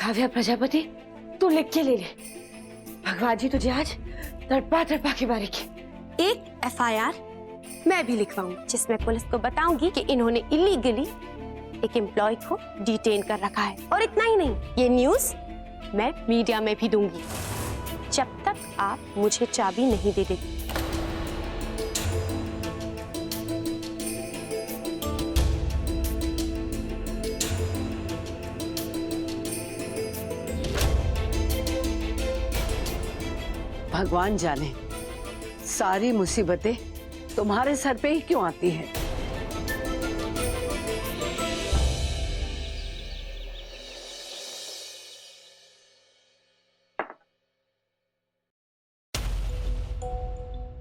काव्या प्रजापति, तू लिख के ले ले। भगवान जी तुझे आज तड़पा तड़पा के मारेगी। एक एफआईआर मैं भी लिखवाऊंगी जिसमें पुलिस को बताऊंगी कि इन्होंने इलीगली एक एम्प्लॉय को डिटेन कर रखा है। और इतना ही नहीं, ये न्यूज़ मैं मीडिया में भी दूंगी जब तक आप मुझे चाबी नहीं दे देती। भगवान जाने सारी मुसीबतें तुम्हारे सर पे ही क्यों आती हैं।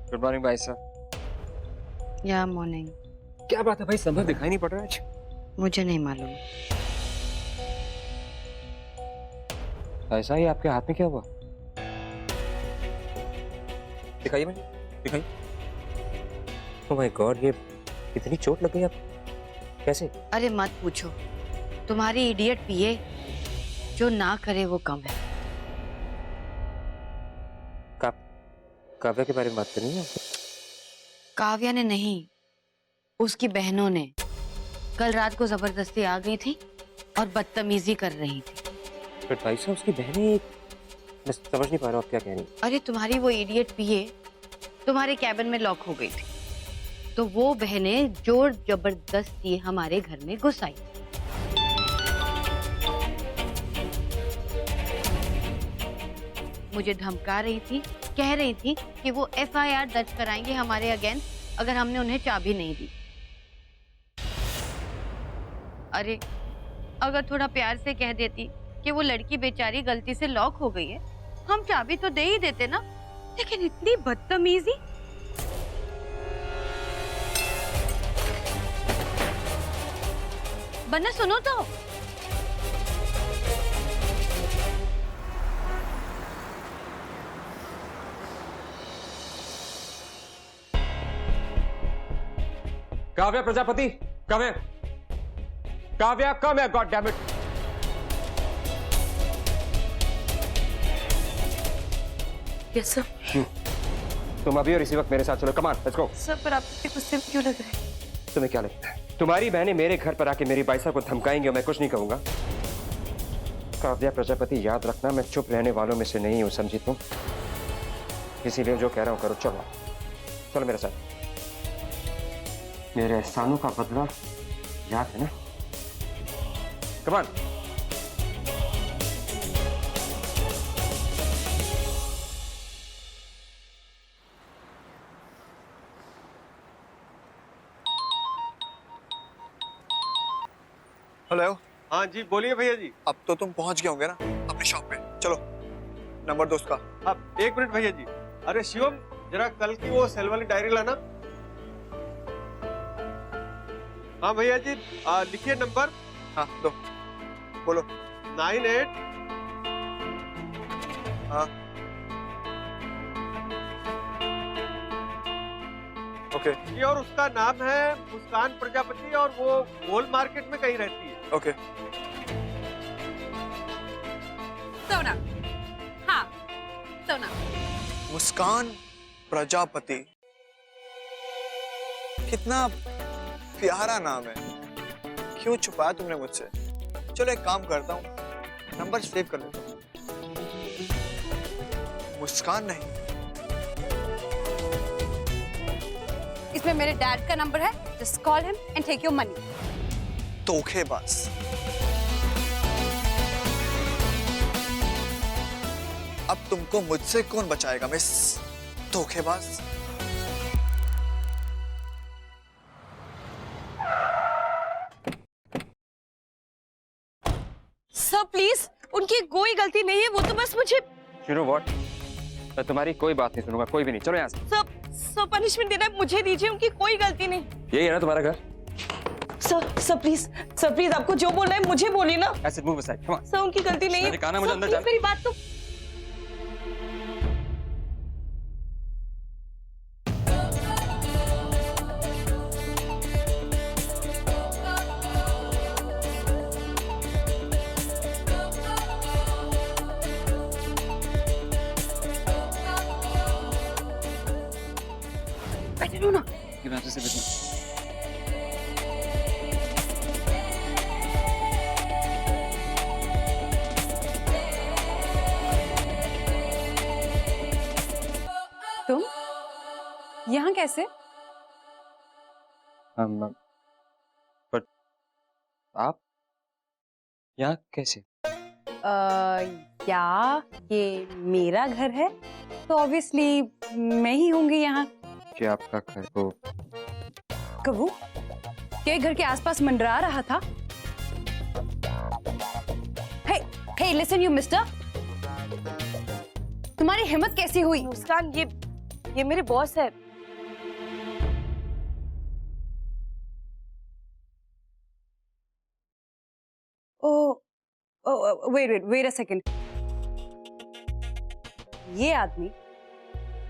गुड मॉर्निंग भाई साहब। या मॉर्निंग। क्या बात है भाई, संभव दिखाई नहीं पड़ रहा है आज? मुझे नहीं मालूम। ऐसा ही आपके हाथ में क्या हुआ? दिखाइए मुझे, दिखाइए। ओह माय गॉड, ये इतनी चोट लग गई आपको, कैसे? अरे मत पूछो, तुम्हारी इडियट पीए जो ना करे वो कम है। काव्या के बारे में बात करनी है? काव्या ने नहीं, उसकी बहनों ने कल रात को जबरदस्ती आ गई थी और बदतमीजी कर रही थी। बट भाई साहब, उसकी बहनें, मैं समझ नहीं पा रहा आप क्या कह रही हैं। अरे तुम्हारी वो इडियट पीए तुम्हारे कैबिन में लॉक हो गई थी, तो वो बहनें जोर जबरदस्ती हमारे घर में घुस आई। मुझे धमका रही थी, कह रही थी कि वो एफआईआर दर्ज कराएंगे हमारे अगेंस्ट अगर हमने उन्हें चाबी नहीं दी। अरे अगर थोड़ा प्यार से कह देती कि वो लड़की बेचारी गलती से लॉक हो गई है, हम चाबी तो दे ही देते ना। लेकिन इतनी बदतमीजी। बन्ना सुनो तो। काव्या प्रजापति, काव्या, काव्या कम है, god damn it. Yes sir. तुम अभी और इसी वक्त मेरे साथ चलो, come on, let's go. Sir पर आप इतने गुस्से में क्यों लग रहे हैं? तुम्हें क्या लगता है तुम्हारी बहनें मेरे घर पर आके मेरी बाइसा को धमकाएंगे और मैं कुछ नहीं कहूंगा? काव्या प्रजापति, याद रखना मैं चुप रहने वालों में से नहीं हूं, समझी तुम? इसीलिए जो कह रहा हूं करो। चलो चलो मेरे साथ। मेरे एहसानों का बदला याद है ना? Come on. हेलो। हाँ जी, बोलिए भैया जी। अब तो तुम पहुंच गए होंगे ना अपने शॉप पे। चलो, नंबर दो उसका। अब एक मिनट भैया जी। अरे शिवम, जरा कल की वो सेल वाली डायरी लाना। हाँ भैया जी, लिखिए नंबर। हाँ दो, बोलो। 98। हाँ ओके जी, और उसका नाम है मुस्कान प्रजापति और वो गोल मार्केट में कहीं रहती है। ओके। सोना। हाँ सोना। मुस्कान प्रजापति, कितना प्यारा नाम है। क्यों छुपाया तुमने मुझसे? चलो एक काम करता हूँ, नंबर सेव कर लेता हूँ। मुस्कान नहीं, इसमें मेरे डैड का नंबर है। Just call him and take your money. धोखेबाज। अब तुमको मुझसे कौन बचाएगा मिस धोखेबाज? सर प्लीज, उनकी कोई गलती नहीं है, वो तो बस मुझे। You know what? मैं तुम्हारी कोई बात नहीं सुनूंगा, कोई भी नहीं। चलो यहाँ से। सर पनिशमेंट देना है, मुझे दीजिए, उनकी कोई गलती नहीं। यही है ना तुम्हारा घर? सर प्लीज आपको जो बोलना है मुझे बोलिए ना। ऐसे move aside, come on. Sir उनकी गलती नहीं है। मैंने कहा ना मुझे सर, अंदर please, जाने। मेरी बात तो। सुनो ना। कि मैं तुझसे बता तुम यहाँ कैसे? बट आप यहाँ कैसे? या ये मेरा घर है तो ऑब्वियसली मैं ही होंगी यहाँ। कि आपका घर को कबू क्या घर के आसपास मंडरा रहा था? हे हे लिसन यू मिस्टर, तुम्हारी हिम्मत कैसी हुई? मुस्कान, ये मेरे बॉस है। वेट अ सेकंड, ये आदमी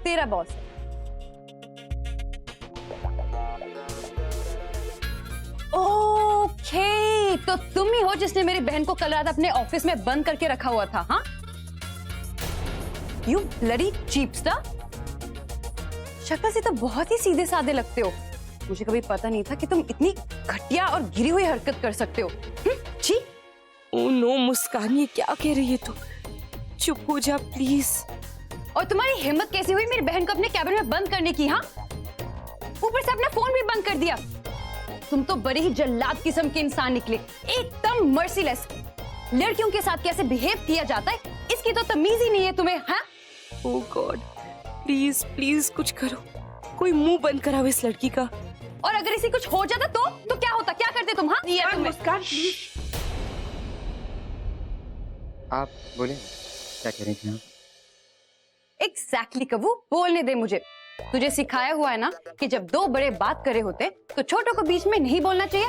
तेरा बॉस है? ओके, तो तुम ही हो जिसने मेरी बहन को कल रात अपने ऑफिस में बंद करके रखा हुआ था, हाँ? यू ब्लडी चीपस्टर, शक्ल से तो बहुत ही सीधे साधे लगते हो। मुझे कभी पता नहीं था कि तुम इतनी घटिया और गिरी हुई हरकत कर सकते हो। छी। ओह नो मुस्कान, ये क्या कह रही है तू? चुप हो जा प्लीज। और तुम्हारी हिम्मत कैसी हुई मेरी बहन को अपने कैबिन में बंद करने की, हाँ? ऊपर से अपना फोन भी बंद कर दिया। तुम तो बड़े ही जल्लाद किस्म के इंसान निकले, एकदम मर्सीलेस। लड़कियों के साथ कैसे बिहेव किया जाता है इसकी तो तमीज ही नहीं है तुम्हें, हाँ? ओह गॉड, प्लीज प्लीज कुछ करो, कोई मुंह बंद कराओ इस लड़की का। और अगर इसे कुछ हो जाता तो क्या होता, क्या करते तुम, हाँ? मुस्कान प्लीज। आप बोले क्या कह रही थी आप? एग्जैक्टली कबू, बोलने दे मुझे। तुझे सिखाया हुआ है ना कि जब दो बड़े बात करे होते तो छोटों को बीच में नहीं बोलना चाहिए।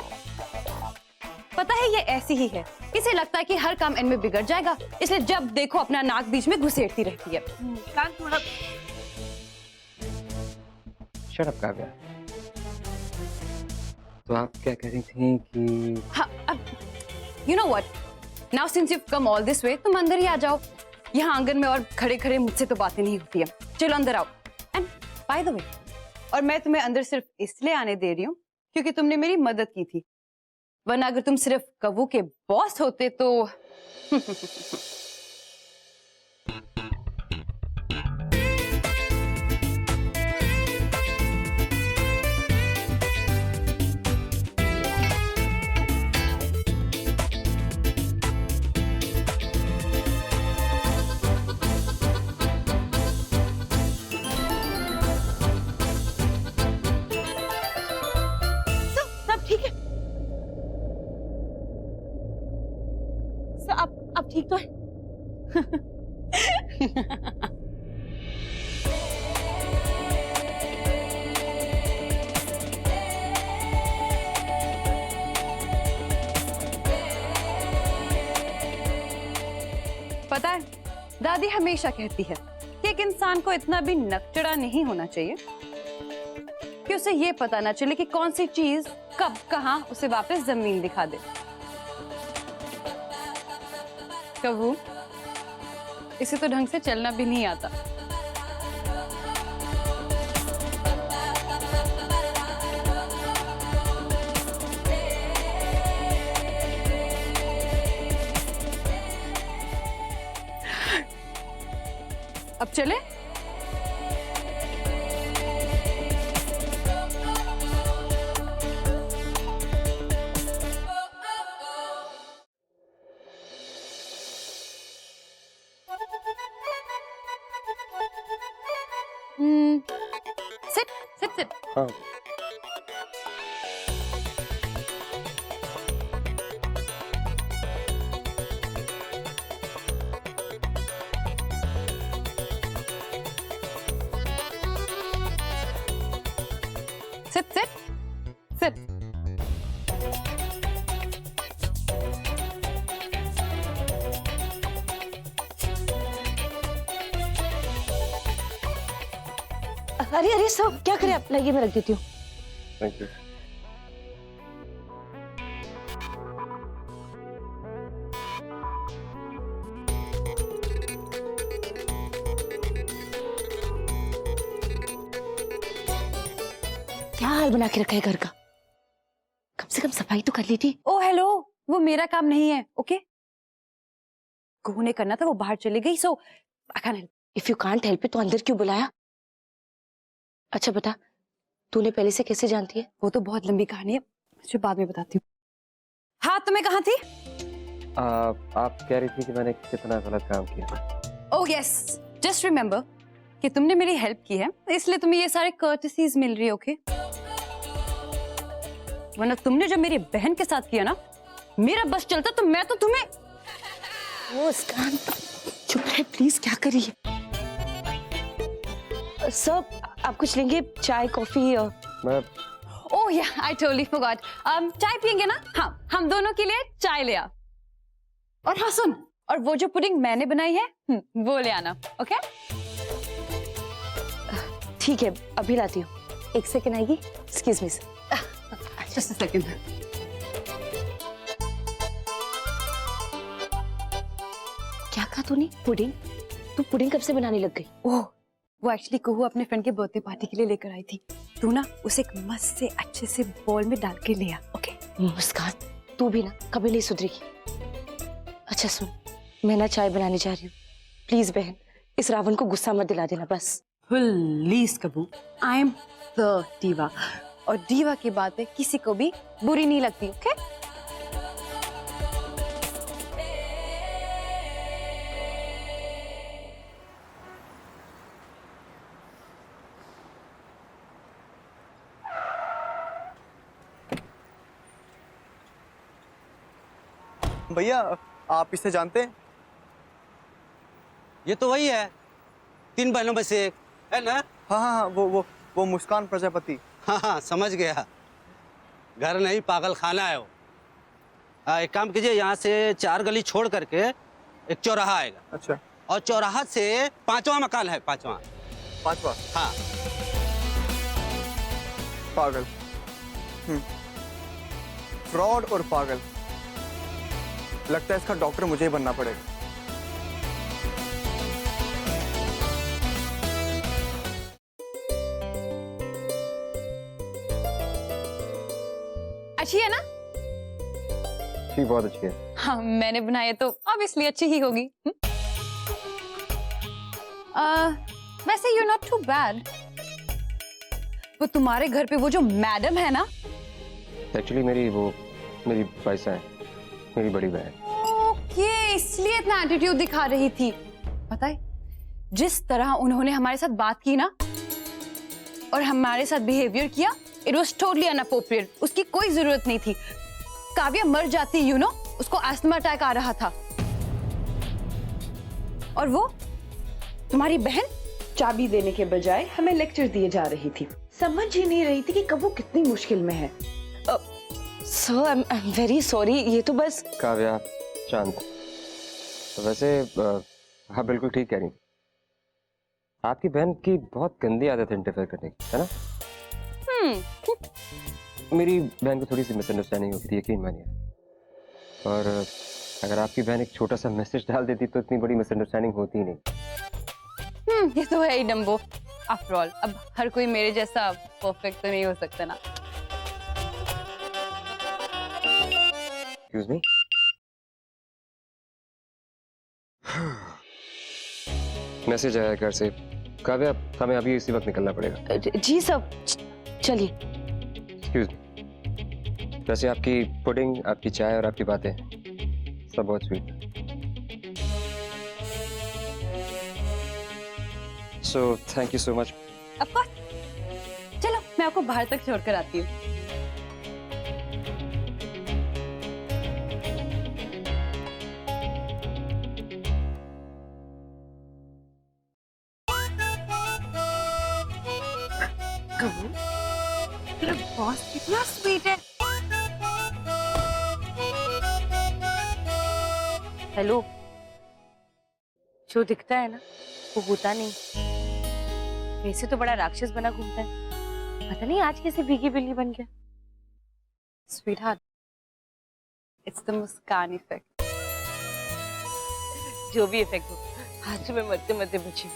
पता है ये ऐसी ही है, इसे लगता है कि हर काम इनमें बिगड़ जाएगा, इसलिए जब देखो अपना नाक बीच में घुसेड़ती रहती है। मुस्कान थोड़ा शट अप काव्या। तो आप क्या कह रही थी कि हाँ, you know what, now since you come all this way, तुम अंदर ही आ जाओ। यहाँ आंगन में और खड़े खड़े मुझसे तो बातें नहीं होती है। चलो अंदर आओ। एंड बाय द वे, और मैं तुम्हें अंदर सिर्फ इसलिए आने दे रही हूँ क्योंकि तुमने मेरी मदद की थी, वरना अगर तुम सिर्फ कबू के बॉस होते तो ठीक है। सर आप ठीक तो है? पता है, दादी हमेशा कहती है कि एक इंसान को इतना भी नकचड़ा नहीं होना चाहिए कि उसे ये पता ना चले कि कौन सी चीज कब कहां उसे वापस जमीन दिखा दे। कबू, इसे तो ढंग से चलना भी नहीं आता। अब चले? सिट। हाँ। सिट। अरे सब क्या करें आप? लाइए मैं रख देती हूँ। Thank you. क्या हाल बना के रखा है घर का? कम से कम सफाई तो कर ली थी। ओ हेलो, वो मेरा काम नहीं है, ओके? कुहू ने करना था, वो बाहर चली गई, so I can help. If you can't help it तो अंदर क्यों बुलाया? अच्छा बता, तूने पहले से कैसे जानती है? वो तो बहुत लंबी कहानी है, मुझे बाद में बताती हूँ। हाँ, तुम्हें कहाँ थी? आप कह रही थी कि मैंने कितना गलत काम किया। ओह यस, जस्ट रिमेम्बर कि तुमने मेरी हेल्प की है, इसलिए तुम्हें ये सारे कर्टसीज मिल रही है, ओके? वरना तुमने जो मेरी बहन के साथ किया ना, मेरा बस चलता तो मैं तो तुम्हें। मुस्कान चुप रहे प्लीज, क्या कर रही है? सर आप कुछ लेंगे? चाय कॉफी? मैं ओह या, आई टोटली फॉरगॉट। चाय पियेंगे ना? हाँ, हम दोनों के लिए चाय ले आ। और हाँ सुन, और वो जो पुडिंग मैंने बनाई है वो ले आना, ओके? ठीक है, अभी लाती हूँ। एक सेकंड आएगी। Excuse me sir. Just a second. क्या कहा तूने? पुडिंग? तू पुडिंग कब से बनाने लग गई? ओह, वो एक्चुअली कुहू अपने फ्रेंड के बर्थडे पार्टी के लिए लेकर आई थी। तू ना उसे एक मस्त से अच्छे से बॉल में डाल के ले आ, ओके? मुस्कान तू भी ना कभी नहीं सुधरेगी। अच्छा सुन, मैं ना चाय बनाने जा रही हूँ। प्लीज बहन, इस रावण को गुस्सा मत दिला देना बस। प्लीज कबू, आई एम द दीवा, और दीवा की बातें किसी को भी बुरी नहीं लगती, ओके? भैया आप इसे जानते हैं? ये तो वही है, 3 बहनों में से एक है ना? हाँ हाँ हाँ, वो मुस्कान प्रजापति। हाँ हाँ, समझ गया। घर नहीं, पागल खाना है वो। एक काम कीजिए, यहाँ से 4 गली छोड़ करके एक चौराहा आएगा। अच्छा, और चौराहा से 5वां मकान है, 5वां। 5वां? हाँ। पागल। फ्रॉड और पागल। लगता है इसका डॉक्टर मुझे ही बनना पड़ेगा। अच्छी है ना? जी बहुत अच्छी है। हाँ, मैंने बनाई है तो ऑब्वियसली अच्छी ही होगी। वैसे you're not too bad। वो तुम्हारे घर पे वो जो मैडम है ना, एक्चुअली मेरी पैसा है, मेरी बड़ी बहन। ओके, इसलिए इतना एटीट्यूड दिखा रही थी। पता है, जिस तरह उन्होंने हमारे साथ बात की ना और हमारे साथ बिहेवियर किया, इट वॉज टोटली अनअप्रोप्रिएट। उसकी कोई जरूरत नहीं थी। काव्या मर जाती, यू नो, उसको अस्थमा अटैक आ रहा था। और वो तुम्हारी बहन चाबी देने के बजाय हमें लेक्चर दिए जा रही थी। समझ ही नहीं रही थी कि कब वो कितनी मुश्किल में है। Sir I am very sorry, ये तो बस। काव्या शांत। तो वैसे हाँ बिल्कुल ठीक कह रही। आपकी बहन की बहुत गंदी आदत है इंटरफेयर करने की, है ना? मेरी बहन को थोड़ी सी मिसअंडरस्टैंडिंग होती थी, यकीन मानिए। और अगर आपकी बहन एक छोटा सा मैसेज डाल देती तो इतनी बड़ी मिसअंडरस्टैंडिंग होती ही नहीं। ये तो है ही डम्बो। आफ्टर ऑल, अब हर कोई मेरे जैसा परफेक्ट तो नहीं हो सकता ना। Excuse me. मैसेज आया घर से। काव्या, हमें अभी इसी वक्त निकलना पड़ेगा। जी सब, चलिए। Excuse me. वैसे आपकी पुडिंग, आपकी चाय और आपकी बातें सब बहुत sweet. So thank you so much. Of course. चलो, मैं आपको बाहर तक छोड़कर आती हूँ। तेरा बॉस कितना स्वीट है। हेलो, जो दिखता है ना वो होता नहीं। वैसे तो बड़ा राक्षस बना घूमता है, पता नहीं आज कैसे भीगी बिल्ली बन गया। Sweetheart, it's the Muskan effect. जो भी इफेक्ट हो, आज में मरते मरते बची।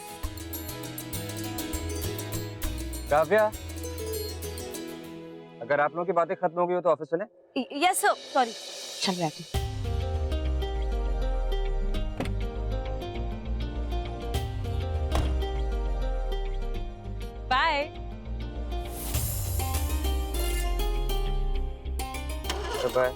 काव्या, अगर आप लोगों की बातें खत्म हो गई हो तो ऑफिस चले। Yes sir, sorry. चल बैठे। बाय। बाय।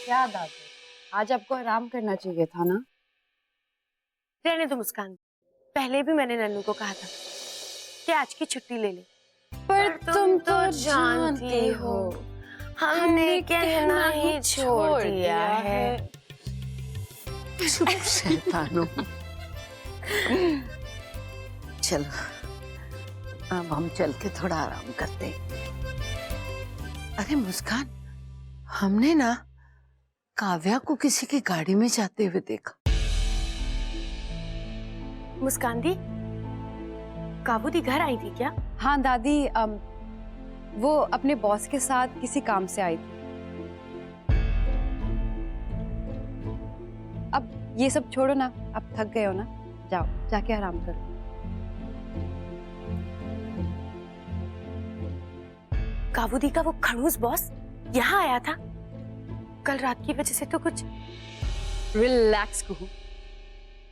क्या दादी, आज आपको आराम करना चाहिए था ना। रहने दो मुस्कान, पहले भी मैंने नन्नू को कहा था कि आज की छुट्टी ले ले, पर तुम तो जानती हो हमने कहना ही छोड़ दिया है। चुप शैतानो। चलो अब हम चल के थोड़ा आराम करते हैं। अरे मुस्कान, हमने ना काव्या को किसी की गाड़ी में जाते हुए देखा। मुस्कान दी, काबू दी घर आई थी क्या? हाँ दादी, वो अपने बॉस के साथ किसी काम से आई थी। अब ये सब छोड़ो ना, अब थक गए हो ना, जाओ जाके आराम करो। काबू दी का वो खड़ूस बॉस यहाँ आया था? कल रात की वजह से तो कुछ। रिलैक्स कुहू,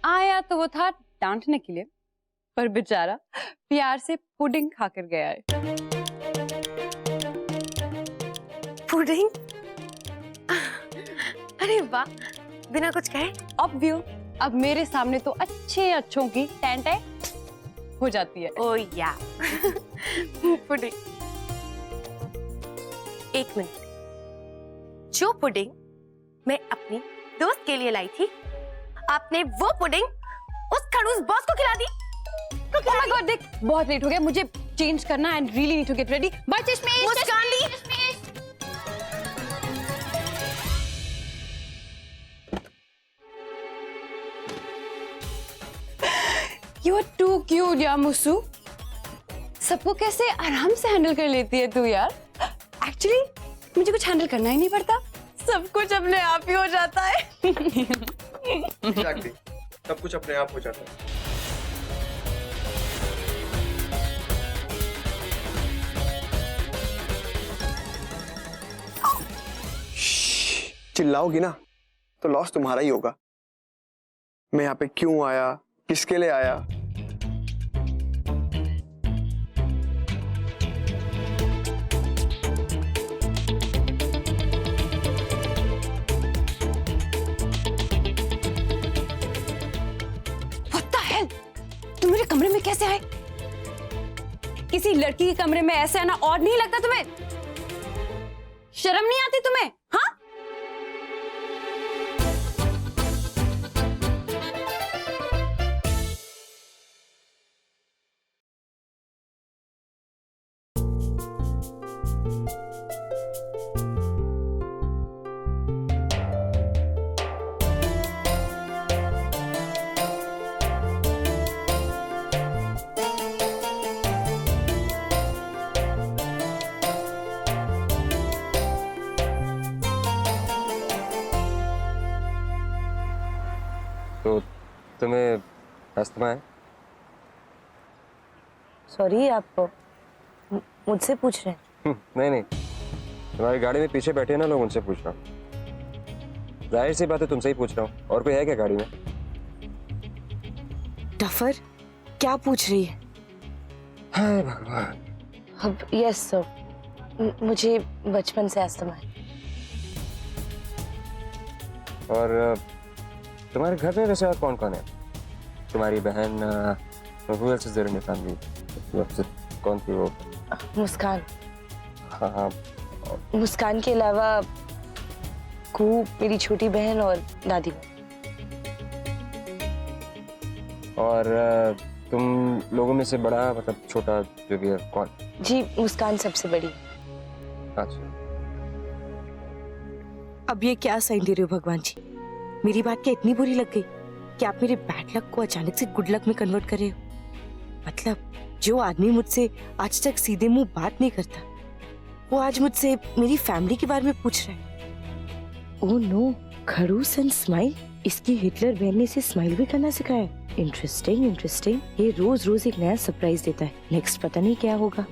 आया तो वो था डांटने के लिए, पर बेचारा प्यार से पुडिंग खाकर गया है। पुडिंग? अरे वाह, बिना कुछ कहे। अब मेरे सामने तो अच्छे अच्छों की टेंटे हो जाती है। ओ या पुडिंग। एक मिनट, जो पुडिंग मैं अपनी दोस्त के लिए लाई थी, आपने वो पुडिंग उस खड़ूस बॉस को खिला दी? Oh my God, देख बहुत लेट हो गया, मुझे चेंज करना and really need to get ready. Bye चश्मे। मुस्कान दी, You are too cute यार मुस्सू। सबको कैसे आराम से हैंडल कर लेती है तू यार। एक्चुअली मुझे कुछ हैंडल करना ही नहीं पड़ता, सब कुछ अपने आप ही हो जाता है। Exactly. सब कुछ अपने आप हो जाता है। चिल्लाओगी ना तो लॉस तुम्हारा ही होगा। मैं यहाँ पे क्यों आया, किसके लिए आया? What the hell? तुम मेरे कमरे में कैसे आए? किसी लड़की के कमरे में ऐसे आना और नहीं लगता तुम्हें? शर्म नहीं आती तुम्हें? हाँ? तो तुम्हें अस्थमा है? सॉरी, आप मुझसे पूछ रहे हैं? नहीं नहीं, तुम्हारी गाड़ी में पीछे बैठे हैं ना लोग, उनसे पूछ रहा हूँ। जाहिर सी बात है तुमसे ही पूछ रहा हूँ, और कोई है क्या गाड़ी में? डफर, क्या पूछ रही है? हाय भगवान। अब यस सर, मुझे बचपन से अस्थमा है। और तुम्हारे घर में वैसे और कौन कौन है? तुम्हारी बहन, who else is there in your family? कौन थी वो? मुस्कान। हाँ हाँ। मुस्कान के अलावा कू, मेरी छोटी बहन और दादी माँ। और तुम लोगों में से बड़ा, मतलब छोटा जो भी है, कौन? जी, मुस्कान सबसे बड़ी। अच्छा। अब ये क्या साइन दे रहे हो भगवान जी? मेरी बात क्या इतनी बुरी लग गई कि आप मेरे बैड लक को अचानक से गुड लक में कन्वर्ट कर रहे हो? मतलब जो आदमी मुझसे आज तक सीधे मुंह बात नहीं करता, वो आज मुझसे मेरी फैमिली के बारे में पूछ रहा है। ओह नो, खड़ूस एंड स्माइल। इसकी हिटलर बहन ने इसे स्माइल भी करना सिखाया। Interesting interesting. ये रोज रोज एक नया सरप्राइज देता है। नेक्स्ट पता नहीं क्या होगा।